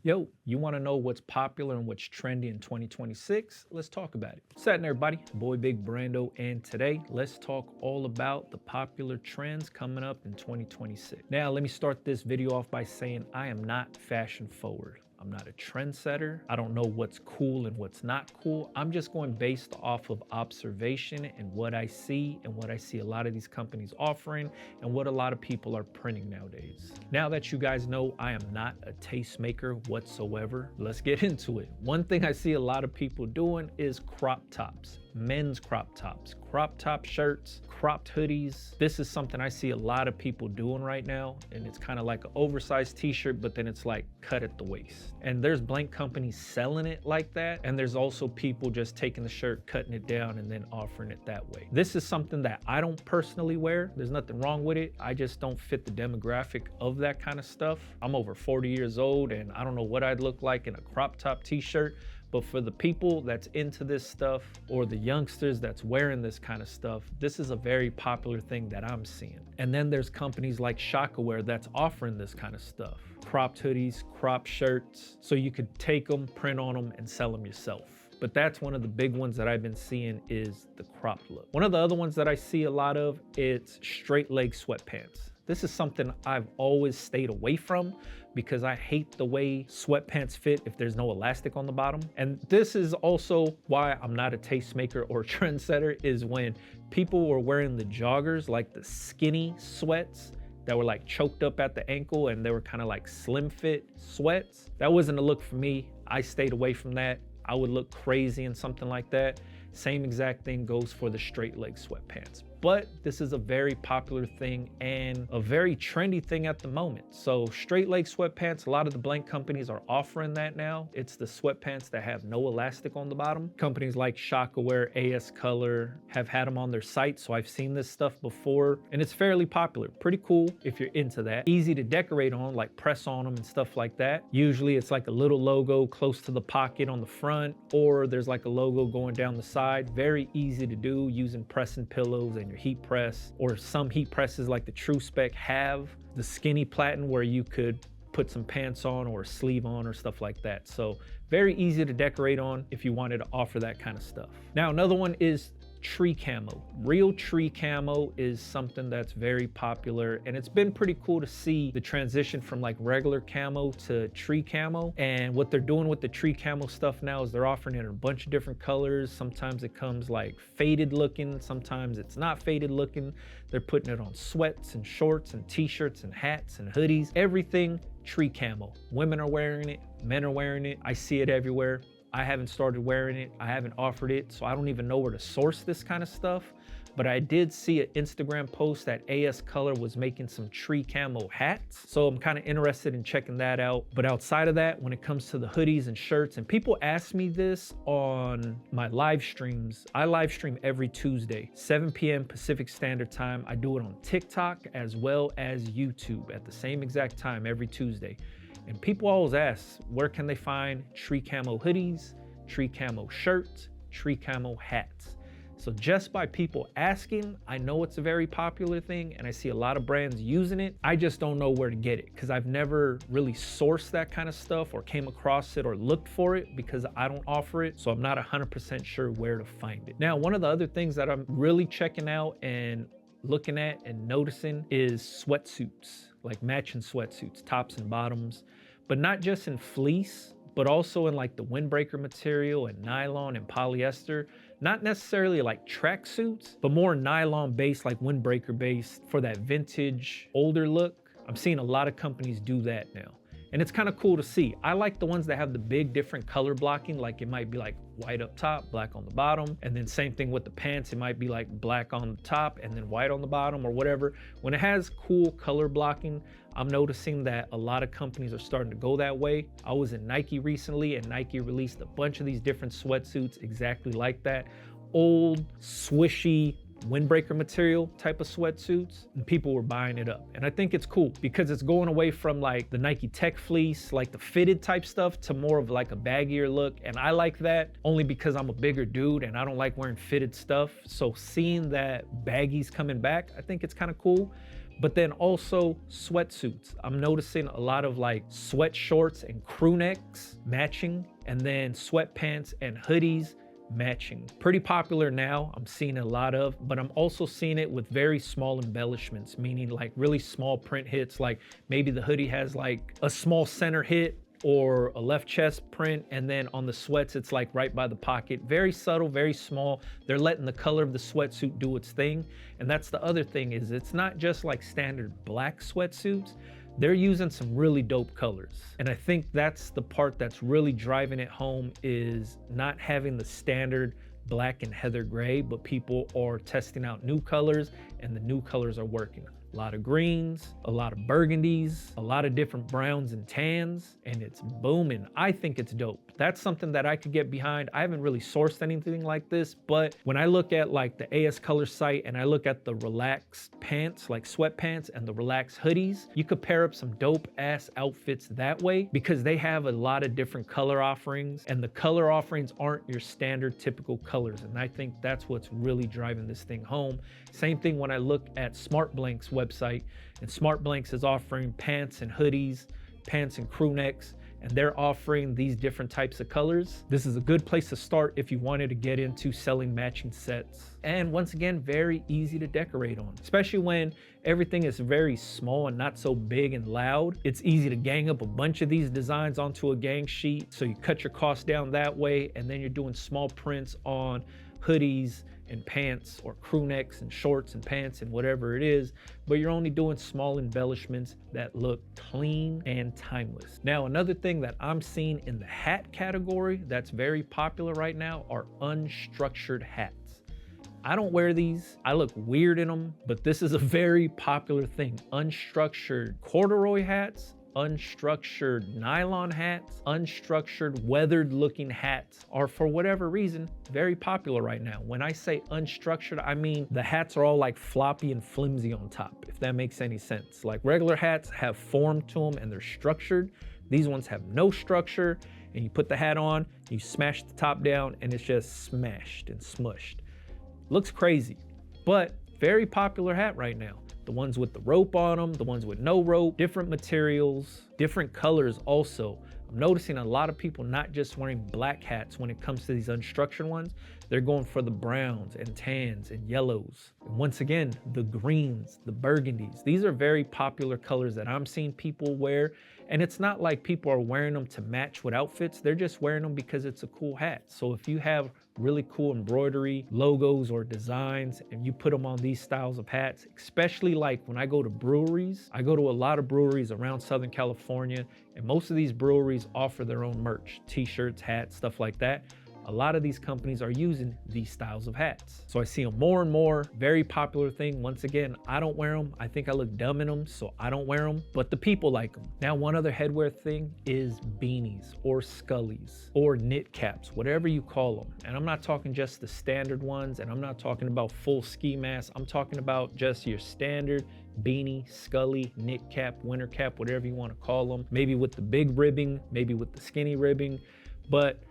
Yo, you want to know what's popular and what's trendy in 2026? Let's talk about it. What's happening, everybody? Boy Big Brando, and today let's talk all about the popular trends coming up in 2026. Now, let me start this video off by saying I am not fashion forward. I'm not a trendsetter. I don't know what's cool and what's not cool. I'm just going based off of observation and what I see and what I see a lot of these companies offering and what a lot of people are printing nowadays. Now that you guys know I am not a tastemaker whatsoever, let's get into it. One thing I see a lot of people doing is crop tops. Men's crop tops, crop top shirts, cropped hoodies. This is something I see a lot of people doing right now, and it's kind of like an oversized t-shirt, but then it's like cut at the waist. And there's blank companies selling it like that, and there's also people just taking the shirt, cutting it down, and then offering it that way. This is something that I don't personally wear. There's nothing wrong with it. I just don't fit the demographic of that kind of stuff. I'm over 40 years old, and I don't know what I'd look like in a crop top t-shirt. But for the people that's into this stuff or the youngsters that's wearing this kind of stuff, this is a very popular thing that I'm seeing. And then there's companies like Supacolor that's offering this kind of stuff. Cropped hoodies, cropped shirts, so you could take them, print on them, and sell them yourself. But that's one of the big ones that I've been seeing is the cropped look. One of the other ones that I see a lot of, it's straight leg sweatpants. This is something I've always stayed away from because I hate the way sweatpants fit if there's no elastic on the bottom. And this is also why I'm not a tastemaker or trendsetter, is when people were wearing the joggers, like the skinny sweats that were like choked up at the ankle and they were kind of like slim fit sweats. That wasn't a look for me. I stayed away from that. I would look crazy in something like that. Same exact thing goes for the straight leg sweatpants. But this is a very popular thing and a very trendy thing at the moment. So straight leg sweatpants, a lot of the blank companies are offering that now. It's the sweatpants that have no elastic on the bottom. Companies like Supacolor, AS Color have had them on their site. So I've seen this stuff before and it's fairly popular. Pretty cool if you're into that. Easy to decorate on, like press on them and stuff like that. Usually it's like a little logo close to the pocket on the front, or there's like a logo going down the side. Very easy to do using pressing pillows and your heat press, or some heat presses like the True Spec have the skinny platen where you could put some pants on or a sleeve on or stuff like that. So very easy to decorate on if you wanted to offer that kind of stuff. Now another one is tree camo. Real tree camo is something that's very popular, and it's been pretty cool to see the transition from like regular camo to tree camo. And what they're doing with the tree camo stuff now is they're offering it in a bunch of different colors. Sometimes it comes like faded looking, sometimes it's not faded looking. They're putting it on sweats and shorts and t-shirts and hats and hoodies, everything tree camo. Women are wearing it, men are wearing it. I see it everywhere. I haven't started wearing it. I haven't offered it, so I don't even know where to source this kind of stuff. But I did see an Instagram post that AS Color was making some tree camo hats. So I'm kind of interested in checking that out. But outside of that, when it comes to the hoodies and shirts, and people ask me this on my live streams. I live stream every Tuesday, 7 p.m. Pacific Standard Time. I do it on TikTok as well as YouTube at the same exact time every Tuesday. And people always ask, where can they find tree camo hoodies, tree camo shirts, tree camo hats? So just by people asking, I know it's a very popular thing and I see a lot of brands using it. I just don't know where to get it because I've never really sourced that kind of stuff or came across it or looked for it because I don't offer it. So I'm not 100% sure where to find it. Now, one of the other things that I'm really checking out and looking at and noticing is sweatsuits, like matching sweatsuits, tops and bottoms, but not just in fleece, but also in like the windbreaker material and nylon and polyester. Not necessarily like tracksuits, but more nylon based, like windbreaker based for that vintage older look. I'm seeing a lot of companies do that now. And it's kind of cool to see. I like the ones that have the big different color blocking, like it might be like white up top, black on the bottom. And then same thing with the pants, it might be like black on the top and then white on the bottom or whatever. When it has cool color blocking, I'm noticing that a lot of companies are starting to go that way. I was in Nike recently and Nike released a bunch of these different sweatsuits exactly like that. Old, swishy, windbreaker material type of sweatsuits, and people were buying it up. And I think it's cool because it's going away from like the Nike Tech fleece, like the fitted type stuff, to more of like a baggier look. And I like that only because I'm a bigger dude and I don't like wearing fitted stuff. So seeing that baggies coming back, I think it's kind of cool. But then also sweatsuits. I'm noticing a lot of like sweat shorts and crew necks matching, and then sweatpants and hoodies matching. Pretty popular now, I'm seeing a lot of, but I'm also seeing it with very small embellishments, meaning like really small print hits, like maybe the hoodie has like a small center hit or a left chest print, and then on the sweats it's like right by the pocket. Very subtle, very small. They're letting the color of the sweatsuit do its thing. And that's the other thing, is it's not just like standard black sweatsuits. They're using some really dope colors. And I think that's the part that's really driving it home, is not having the standard black and heather gray, but people are testing out new colors, and the new colors are working. A lot of greens, a lot of burgundies, a lot of different browns and tans, and it's booming. I think it's dope. That's something that I could get behind. I haven't really sourced anything like this, but when I look at like the AS Color site and I look at the relaxed pants, like sweatpants, and the relaxed hoodies, you could pair up some dope ass outfits that way, because they have a lot of different color offerings, and the color offerings aren't your standard typical colors. And I think that's what's really driving this thing home. Same thing when I look at Smart Blank's website, and Smart Blanks is offering pants and hoodies, pants and crew necks, and they're offering these different types of colors. This is a good place to start if you wanted to get into selling matching sets. And once again, very easy to decorate on, especially when everything is very small and not so big and loud. It's easy to gang up a bunch of these designs onto a gang sheet, so you cut your costs down that way, and then you're doing small prints on hoodies and pants, or crew necks and shorts and pants and whatever it is, but you're only doing small embellishments that look clean and timeless. Now, another thing that I'm seeing in the hat category that's very popular right now are unstructured hats. I don't wear these. I look weird in them, but this is a very popular thing. Unstructured corduroy hats, unstructured nylon hats, unstructured weathered looking hats are, for whatever reason, very popular right now. When I say unstructured, I mean the hats are all like floppy and flimsy on top, if that makes any sense. Like regular hats have form to them and they're structured. These ones have no structure, and you put the hat on, you smash the top down, and it's just smashed and smushed. Looks crazy, but very popular hat right now. The ones with the rope on them, the ones with no rope, different materials, different colors also. I'm noticing a lot of people not just wearing black hats when it comes to these unstructured ones. They're going for the browns and tans and yellows. And once again, the greens, the burgundies. These are very popular colors that I'm seeing people wear. And it's not like people are wearing them to match with outfits. They're just wearing them because it's a cool hat. So if you have really cool embroidery, logos, or designs, and you put them on these styles of hats, especially like when I go to breweries, I go to a lot of breweries around Southern California, and most of these breweries offer their own merch, t-shirts, hats, stuff like that. A lot of these companies are using these styles of hats. So I see them more and more, very popular thing. Once again, I don't wear them. I think I look dumb in them, so I don't wear them, but the people like them. Now, one other headwear thing is beanies or scullies or knit caps, whatever you call them. And I'm not talking just the standard ones, and I'm not talking about full ski mask. I'm talking about just your standard beanie, scully, knit cap, winter cap, whatever you want to call them. Maybe with the big ribbing, maybe with the skinny ribbing, but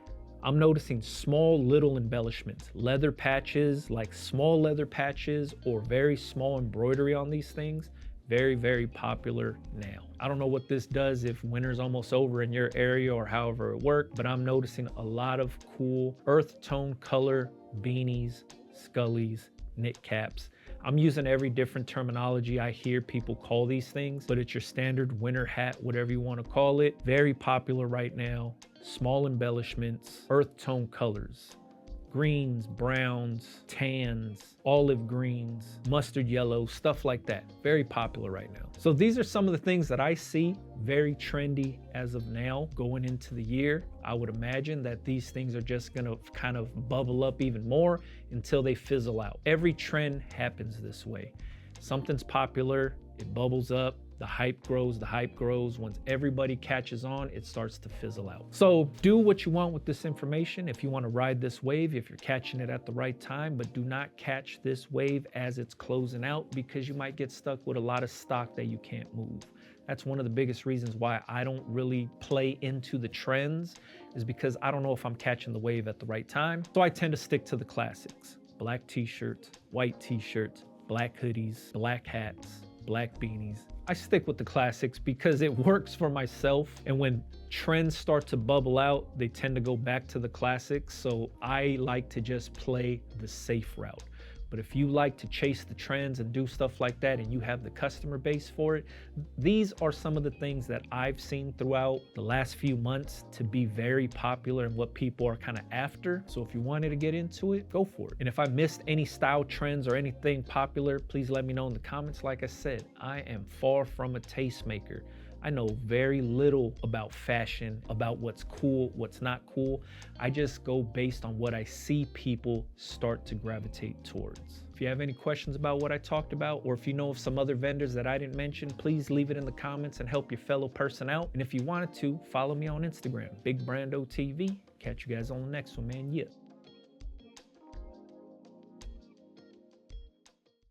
I'm noticing small little embellishments, leather patches, like small leather patches or very small embroidery on these things. Very, very popular now. I don't know what this does if winter's almost over in your area or however it worked, but I'm noticing a lot of cool earth tone color beanies, scullies, knit caps. I'm using every different terminology I hear people call these things, but it's your standard winter hat, whatever you want to call it. Very popular right now. Small embellishments, earth tone colors, greens, browns, tans, olive greens, mustard yellow, stuff like that. Very popular right now. So these are some of the things that I see very trendy as of now going into the year. I would imagine that these things are just gonna kind of bubble up even more until they fizzle out. Every trend happens this way. Something's popular, it bubbles up, the hype grows, the hype grows. Once everybody catches on, it starts to fizzle out. So do what you want with this information. If you want to ride this wave, if you're catching it at the right time, but do not catch this wave as it's closing out, because you might get stuck with a lot of stock that you can't move. That's one of the biggest reasons why I don't really play into the trends, is because I don't know if I'm catching the wave at the right time. So I tend to stick to the classics. Black t-shirts, white t-shirts, black hoodies, black hats, black beanies. I stick with the classics because it works for myself, and when trends start to bubble out, they tend to go back to the classics, so I like to just play the safe route. But if you like to chase the trends and do stuff like that and you have the customer base for it, these are some of the things that I've seen throughout the last few months to be very popular and what people are kind of after. So if you wanted to get into it, go for it. And if I missed any style trends or anything popular, please let me know in the comments. Like I said, I am far from a tastemaker. I know very little about fashion, about what's cool, what's not cool. I just go based on what I see people start to gravitate towards. If you have any questions about what I talked about, or if you know of some other vendors that I didn't mention, please leave it in the comments and help your fellow person out. And if you wanted to, follow me on Instagram, Big Brando TV. Catch you guys on the next one, man. Yeah.